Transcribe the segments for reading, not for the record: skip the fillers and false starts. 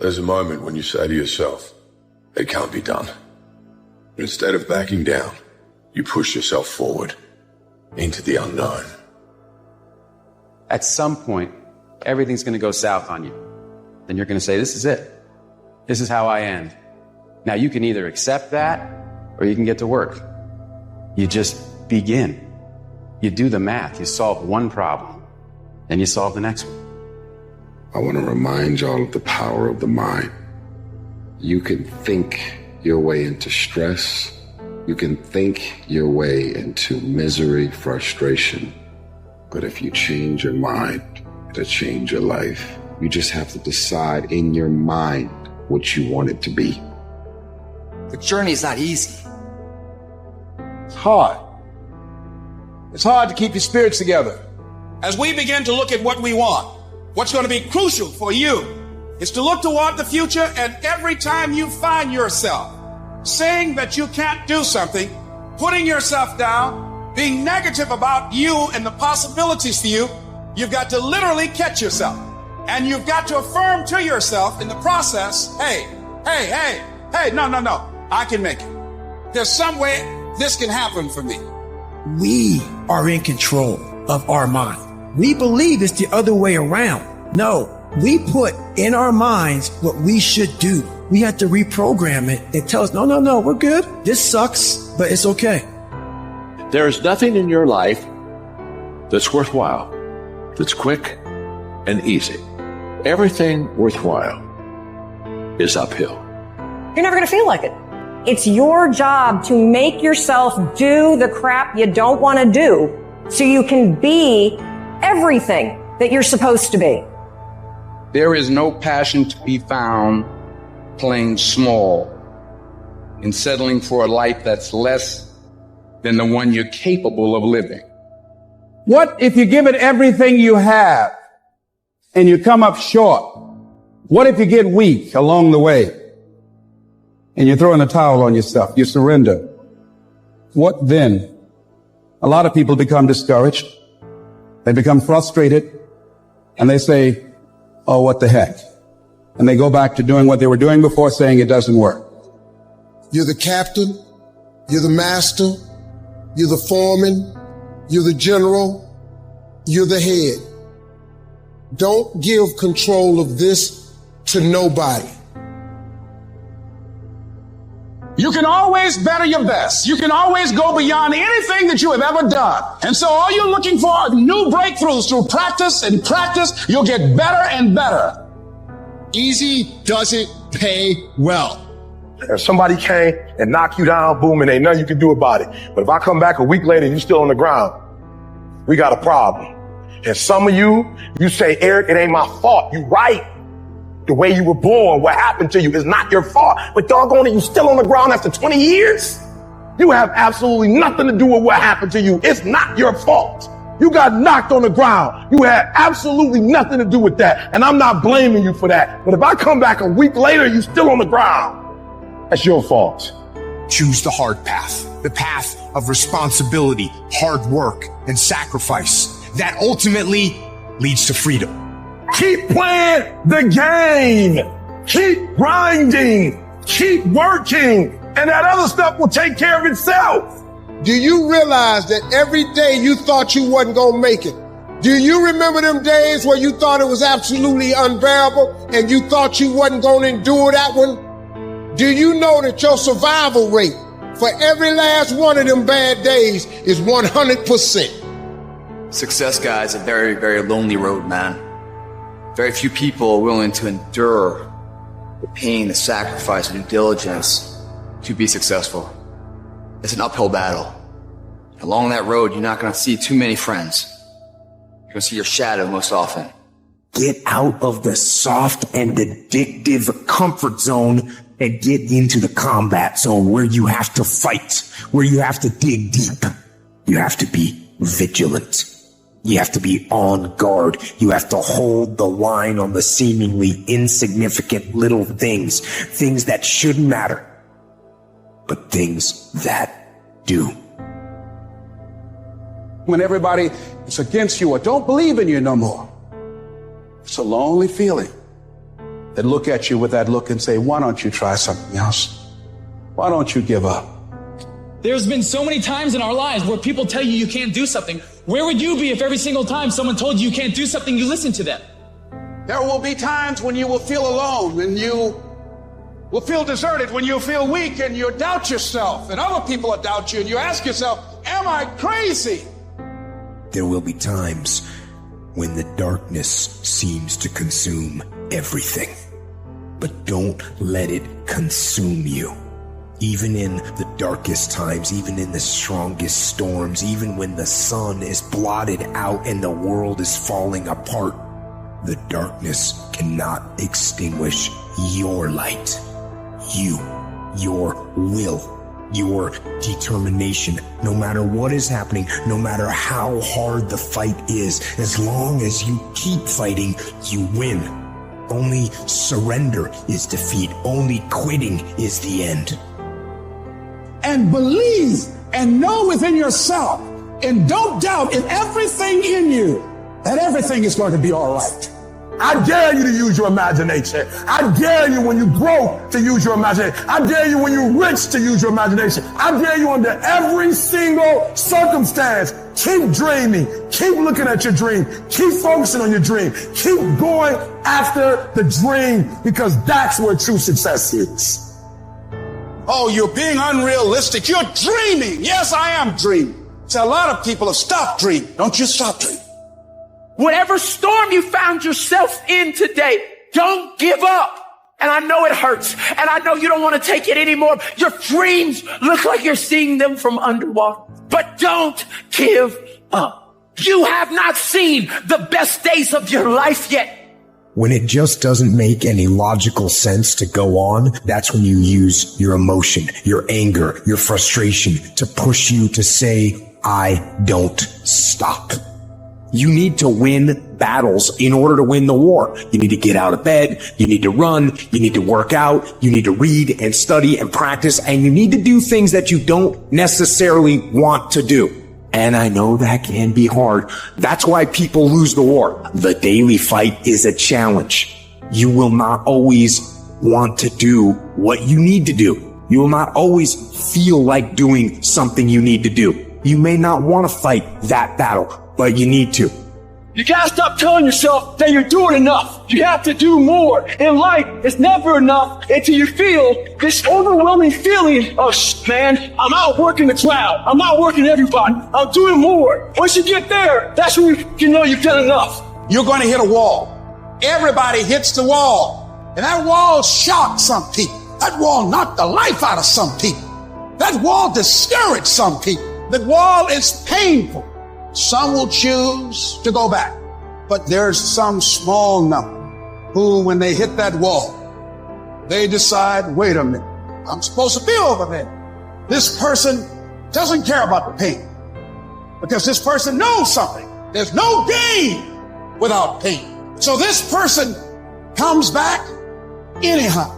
There's a moment when you say to yourself, it can't be done. But instead of backing down, you push yourself forward into the unknown. At some point, everything's going to go south on you. Then you're going to say, this is it. This is how I end. Now you can either accept that or you can get to work. You just begin. You do the math. You solve one problem, then you solve the next one. I want to remind y'all of the power of the mind. You can think your way into stress. You can think your way into misery, frustration. But if you change your mind, it'll change your life. You just have to decide in your mind what you want it to be. The journey is not easy. It's hard. It's hard to keep your spirits together. As we begin to look at what we want, what's going to be crucial for you is to look toward the future, and every time you find yourself saying that you can't do something, putting yourself down, being negative about you and the possibilities for you, you've got to literally catch yourself. And you've got to affirm to yourself in the process, hey, no, I can make it. There's some way this can happen for me. We are in control of our mind. We believe it's the other way around. No, we put in our minds what we should do. We have to reprogram it and tell us, no, we're good. This sucks, but it's okay. There is nothing in your life that's worthwhile, that's quick and easy. Everything worthwhile is uphill. You're never going to feel like it. It's your job to make yourself do the crap you don't want to do so you can be everything that you're supposed to be. There is no passion to be found playing small and settling for a life that's less than the one you're capable of living. What if you give it everything you have and you come up short? What if you get weak along the way and you throw in a towel on yourself, you surrender? What then? A lot of people become discouraged. They become frustrated and they say, oh, what the heck? And they go back to doing what they were doing before, saying it doesn't work. You're the captain. You're the master. You're the foreman. You're the general. You're the head. Don't give control of this to nobody. You can always better your best. You can always go beyond anything that you have ever done. And so all you're looking for are new breakthroughs through practice and practice. You'll get better and better. Easy doesn't pay well. If somebody came and knocked you down, boom, and ain't nothing you can do about it. But if I come back a week later and you're still on the ground, we got a problem. And some of you say, Eric, it ain't my fault. You right. The way you were born, what happened to you is not your fault. But doggone it, you still on the ground after 20 years? You have absolutely nothing to do with what happened to you. It's not your fault. You got knocked on the ground. You had absolutely nothing to do with that. And I'm not blaming you for that. But if I come back a week later, you still on the ground, that's your fault. Choose the hard path, the path of responsibility, hard work, and sacrifice that ultimately leads to freedom. Keep playing the game. Keep grinding. Keep working. And that other stuff will take care of itself. Do you realize that every day you thought you wasn't gonna make it? Do you remember them days where you thought it was absolutely unbearable and you thought you wasn't gonna endure that one? Do you know that your survival rate for every last one of them bad days is 100%? Success, guys, a very, very lonely road, man. Very few people are willing to endure the pain, the sacrifice, the due diligence to be successful. It's an uphill battle. Along that road, you're not going to see too many friends. You're going to see your shadow most often. Get out of the soft and addictive comfort zone and get into the combat zone where you have to fight, where you have to dig deep. You have to be vigilant. You have to be on guard. You have to hold the line on the seemingly insignificant little things that shouldn't matter, but things that do. When everybody is against you or don't believe in you no more, it's a lonely feeling. that look at you with that look and say, why don't you try something else? Why don't you give up? There's been so many times in our lives where people tell you you can't do something. Where would you be if every single time someone told you you can't do something, you listened to them? There will be times when you will feel alone, and you will feel deserted, when you feel weak and you doubt yourself, and other people will doubt you, and you ask yourself, am I crazy? There will be times when the darkness seems to consume everything. But don't let it consume you. Even in the darkest times, even in the strongest storms, even when the sun is blotted out and the world is falling apart, the darkness cannot extinguish your light. You, your will, your determination. No matter what is happening, no matter how hard the fight is, as long as you keep fighting, you win. Only surrender is defeat. Only quitting is the end. And believe and know within yourself, and don't doubt in everything in you that everything is going to be all right. I dare you to use your imagination. I dare you when you broke to use your imagination. I dare you when you're rich to use your imagination. I dare you under every single circumstance. Keep dreaming. Keep looking at your dream. Keep focusing on your dream. Keep going after the dream, because that's where true success is. Oh, you're being unrealistic. You're dreaming. Yes, I am dreaming. See, a lot of people have stopped dreaming. Don't you stop dreaming. Whatever storm you found yourself in today, don't give up. And I know it hurts. And I know you don't want to take it anymore. Your dreams look like you're seeing them from underwater. But don't give up. You have not seen the best days of your life yet. When it just doesn't make any logical sense to go on, that's when you use your emotion, your anger, your frustration to push you to say, I don't stop. You need to win battles in order to win the war. You need to get out of bed. You need to run. You need to work out. You need to read and study and practice. And you need to do things that you don't necessarily want to do. And I know that can be hard. That's why people lose the war. The daily fight is a challenge. You will not always want to do what you need to do. You will not always feel like doing something you need to do. You may not want to fight that battle, but you need to. You gotta stop telling yourself that you're doing enough. You have to do more. In life, it's never enough until you feel this overwhelming feeling of, man, I'm outworking the crowd. I'm outworking everybody. I'm doing more. Once you get there, that's when you know you've done enough. You're going to hit a wall. Everybody hits the wall. And that wall shocked some people. That wall knocked the life out of some people. That wall discouraged some people. That wall is painful. Some will choose to go back, but there's some small number who, when they hit that wall, they decide, wait a minute, I'm supposed to be over there. This person doesn't care about the pain, because this person knows something. There's no gain without pain. So this person comes back anyhow,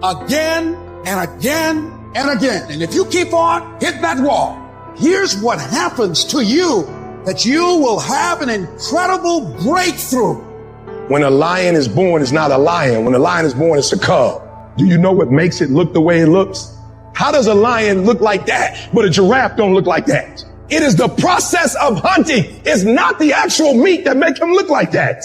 again and again and again. And if you keep on hitting that wall, here's what happens to you, that you will have an incredible breakthrough. When a lion is born, it's not a lion. When a lion is born, it's a cub. Do you know what makes it look the way it looks? How does a lion look like that, but a giraffe don't look like that? It is the process of hunting. It's not the actual meat that make him look like that.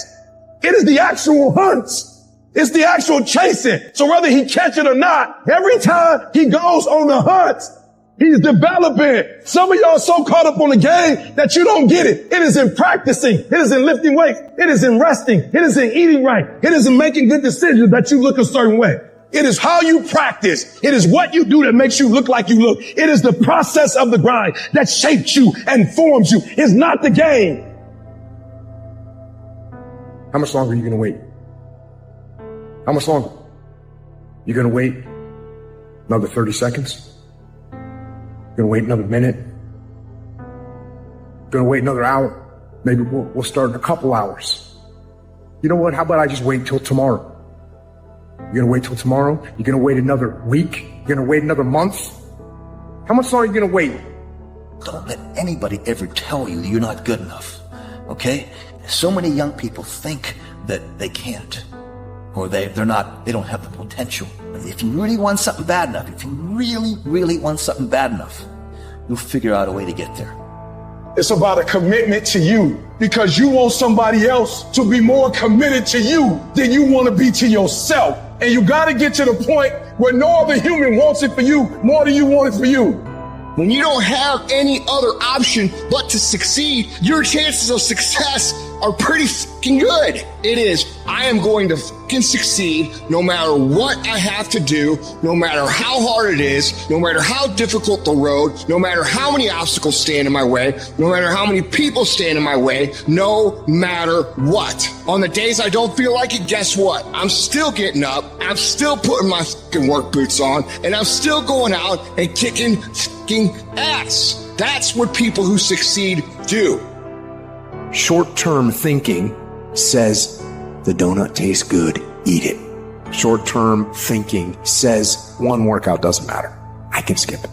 It is the actual hunts. It's the actual chasing. So whether he catch it or not, every time he goes on the hunt, he's developing. Some of y'all are so caught up on the game that you don't get it. It is in practicing. It is in lifting weights. It is in resting. It is in eating right. It is in making good decisions that you look a certain way. It is how you practice. It is what you do that makes you look like you look. It is the process of the grind that shapes you and forms you. It's not the game. How much longer are you going to wait? How much longer? You going to wait another 30 seconds? Gonna wait another minute? Gonna wait another hour? Maybe we'll start in a couple hours. You know what? How about I just wait till tomorrow? You're gonna wait till tomorrow? You're gonna wait another week? You're gonna wait another month? How much longer are you gonna wait? Don't let anybody ever tell you you're not good enough, okay? So many young people think that they can't. or they don't have the potential. If you really want something bad enough, if you really, really want something bad enough, you'll figure out a way to get there. It's about a commitment to you, because you want somebody else to be more committed to you than you want to be to yourself. And you got to get to the point where no other human wants it for you more than you want it for you. When you don't have any other option but to succeed, your chances of success are pretty fucking good. It is. I am going to fucking succeed no matter what I have to do, no matter how hard it is, no matter how difficult the road, no matter how many obstacles stand in my way, no matter how many people stand in my way, no matter what. On the days I don't feel like it, guess what? I'm still getting up, I'm still putting my fucking work boots on, and I'm still going out and kicking fucking ass. That's what people who succeed do. Short-term thinking says the donut tastes good, eat it. Short-term thinking says one workout doesn't matter, I can skip it.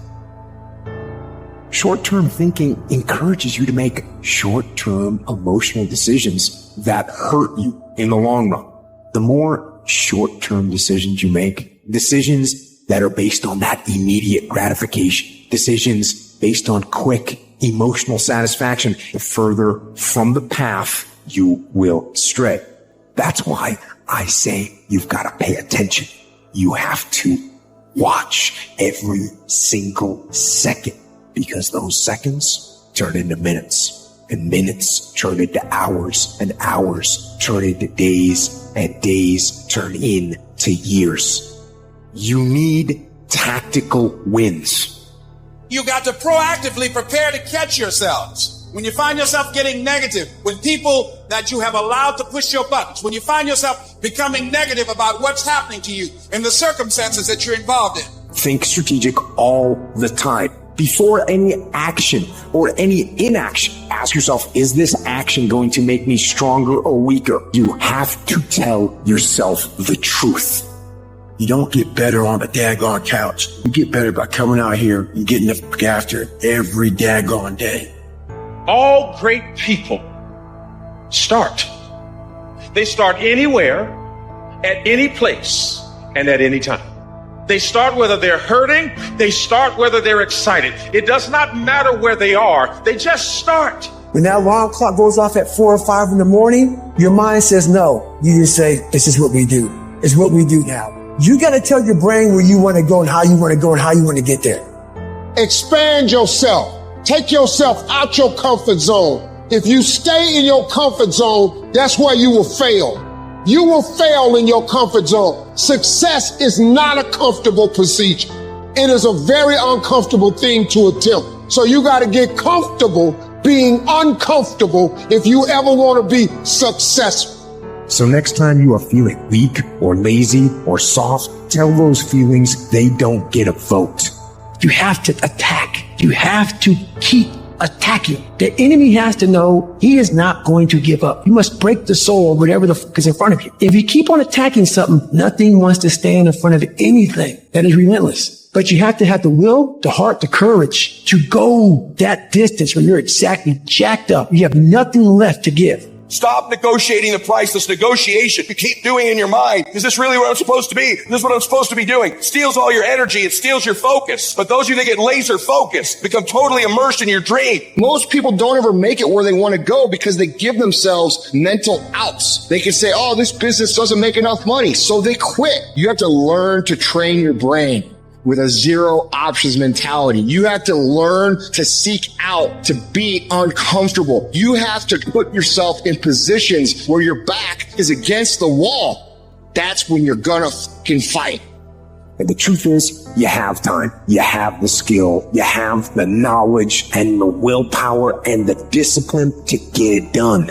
Short-term thinking encourages you to make short-term emotional decisions that hurt you in the long run. The more short-term decisions you make, decisions that are based on that immediate gratification, decisions based on quick emotional satisfaction, the further from the path you will stray. That's why I say you've got to pay attention. You have to watch every single second, because those seconds turn into minutes, and minutes turn into hours, and hours turn into days, and days turn into years. You need tactical wins. You got to proactively prepare to catch yourselves. When you find yourself getting negative, when people that you have allowed to push your buttons, when you find yourself becoming negative about what's happening to you and the circumstances that you're involved in. Think strategic all the time. Before any action or any inaction, ask yourself, is this action going to make me stronger or weaker? You have to tell yourself the truth. You don't get better on the daggone couch. You get better by coming out here and getting the fuck after it every daggone day. All great people start. They start anywhere, at any place, and at any time. They start whether they're hurting. They start whether they're excited. It does not matter where they are. They just start. When that alarm clock goes off at 4 or 5 in the morning, your mind says no. You just say, this is what we do. It's what we do now. You got to tell your brain where you want to go and how you want to go and how you want to get there. Expand yourself. Take yourself out your comfort zone. If you stay in your comfort zone, that's where you will fail. You will fail in your comfort zone. Success is not a comfortable procedure. It is a very uncomfortable thing to attempt. So you got to get comfortable being uncomfortable if you ever want to be successful. So next time you are feeling weak or lazy or soft, tell those feelings they don't get a vote. You have to attack. You have to keep attacking. The enemy has to know he is not going to give up. You must break the soul of whatever the fuck is in front of you. If you keep on attacking something, nothing wants to stand in front of anything. That is relentless. But you have to have the will, the heart, the courage to go that distance when you're exactly jacked up. You have nothing left to give. Stop negotiating the priceless negotiation you keep doing in your mind. Is this really what I'm supposed to be? Is this what I'm supposed to be doing? It steals all your energy. It steals your focus. But those of you that get laser focused become totally immersed in your dream. Most people don't ever make it where they want to go because they give themselves mental outs. They can say, oh, this business doesn't make enough money, so they quit. You have to learn to train your brain with a zero options mentality. You have to learn to seek out, to be uncomfortable. You have to put yourself in positions where your back is against the wall. That's when you're gonna fucking fight. And the truth is, you have time, you have the skill, you have the knowledge and the willpower and the discipline to get it done.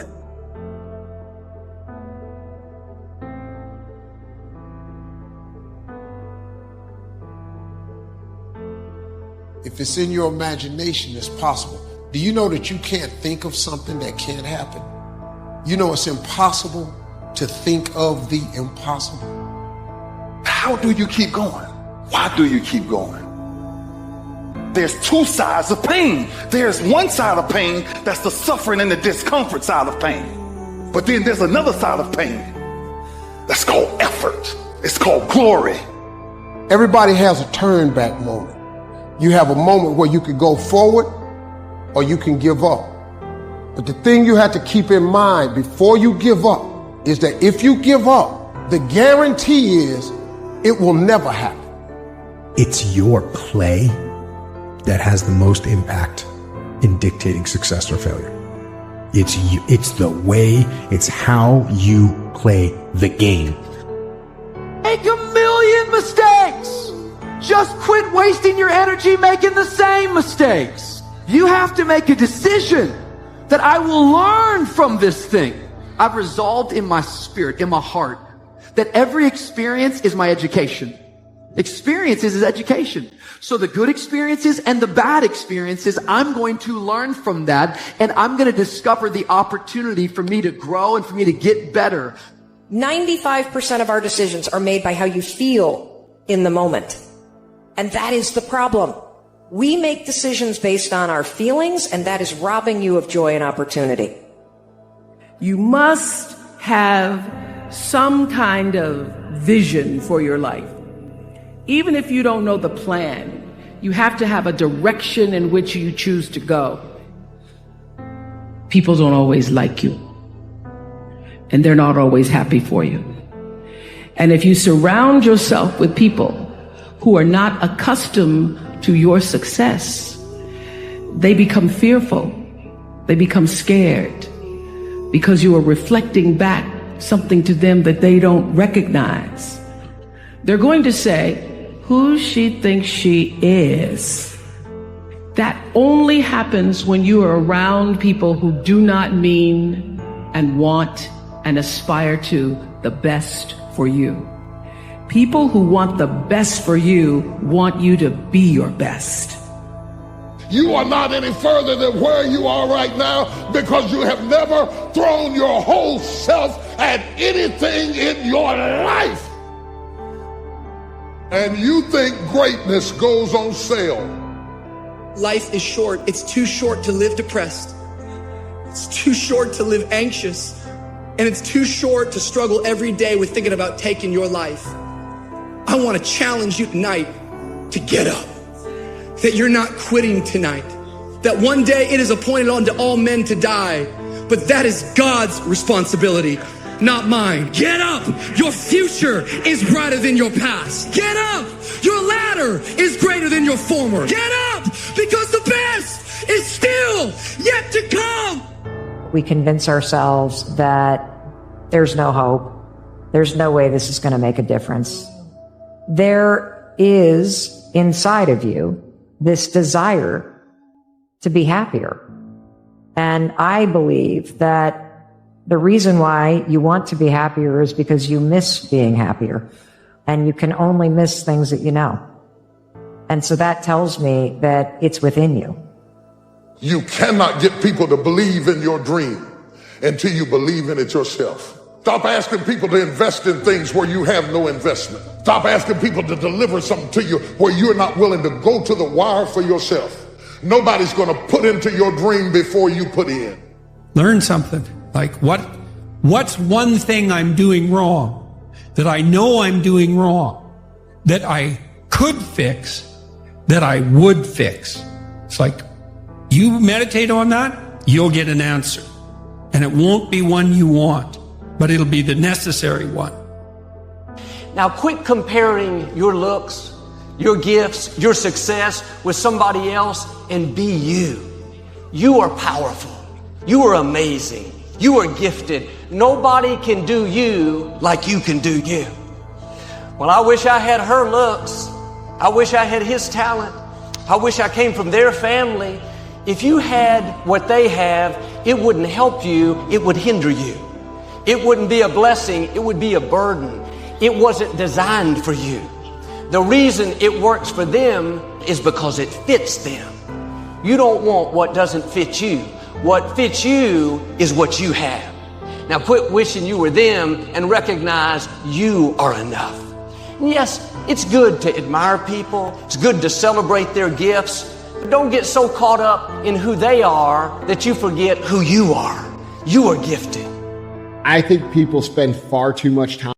If it's in your imagination, it's possible. Do you know that you can't think of something that can't happen? You know it's impossible to think of the impossible. How do you keep going? Why do you keep going? There's two sides of pain. There's one side of pain that's the suffering and the discomfort side of pain. But then there's another side of pain that's called effort. effort. It's called glory. Everybody has a turn back moment. You have a moment where you can go forward or you can give up. But the thing you have to keep in mind before you give up is that if you give up, the guarantee is it will never happen. It's your play that has the most impact in dictating success or failure. It's you, it's the way, it's how you play the game. Make a million mistakes. Just quit wasting your energy making the same mistakes. You have to make a decision that I will learn from this thing. I've resolved in my spirit, in my heart, that every experience is my education. Experiences is education. So the good experiences and the bad experiences, I'm going to learn from that, and I'm going to discover the opportunity for me to grow and for me to get better. 95% of our decisions are made by how you feel in the moment. And that is the problem. We make decisions based on our feelings, and that is robbing you of joy and opportunity. You must have some kind of vision for your life. Even if you don't know the plan, you have to have a direction in which you choose to go. People don't always like you, and they're not always happy for you. And if you surround yourself with people who are not accustomed to your success, they become fearful. They become scared because you are reflecting back something to them that they don't recognize. They're going to say, who she thinks she is. That only happens when you are around people who do not mean and want and aspire to the best for you. People who want the best for you want you to be your best. You are not any further than where you are right now because you have never thrown your whole self at anything in your life. And you think greatness goes on sale. Life is short. It's too short to live depressed. It's too short to live anxious. And it's too short to struggle every day with thinking about taking your life. I want to challenge you tonight to get up. That you're not quitting tonight. That one day it is appointed unto all men to die. But that is God's responsibility, not mine. Get up. Your future is brighter than your past. Get up. Your ladder is greater than your former. Get up, because the best is still yet to come. We convince ourselves that there's no hope. There's no way this is going to make a difference. There is inside of you this desire to be happier. And I believe that the reason why you want to be happier is because you miss being happier, and you can only miss things that you know. And so that tells me that it's within you. You cannot get people to believe in your dream until you believe in it yourself. Stop asking people to invest in things where you have no investment. Stop asking people to deliver something to you where you're not willing to go to the wire for yourself. Nobody's going to put into your dream before you put in. Learn something. Like what's one thing I'm doing wrong that I know I'm doing wrong that I could fix, that I would fix? It's like you meditate on that, you'll get an answer. And it won't be one you want, but it'll be the necessary one. Now quit comparing your looks, your gifts, your success with somebody else, and be you. You are powerful. You are amazing. You are gifted. Nobody can do you like you can do you. Well, I wish I had her looks. I wish I had his talent. I wish I came from their family. If you had what they have, it wouldn't help you. It would hinder you. It wouldn't be a blessing. It would be a burden. It wasn't designed for you. The reason it works for them is because it fits them. You don't want what doesn't fit you. What fits you is what you have. Now quit wishing you were them and recognize you are enough. Yes, it's good to admire people. It's good to celebrate their gifts. But don't get so caught up in who they are that you forget who you are. You are gifted. I think people spend far too much time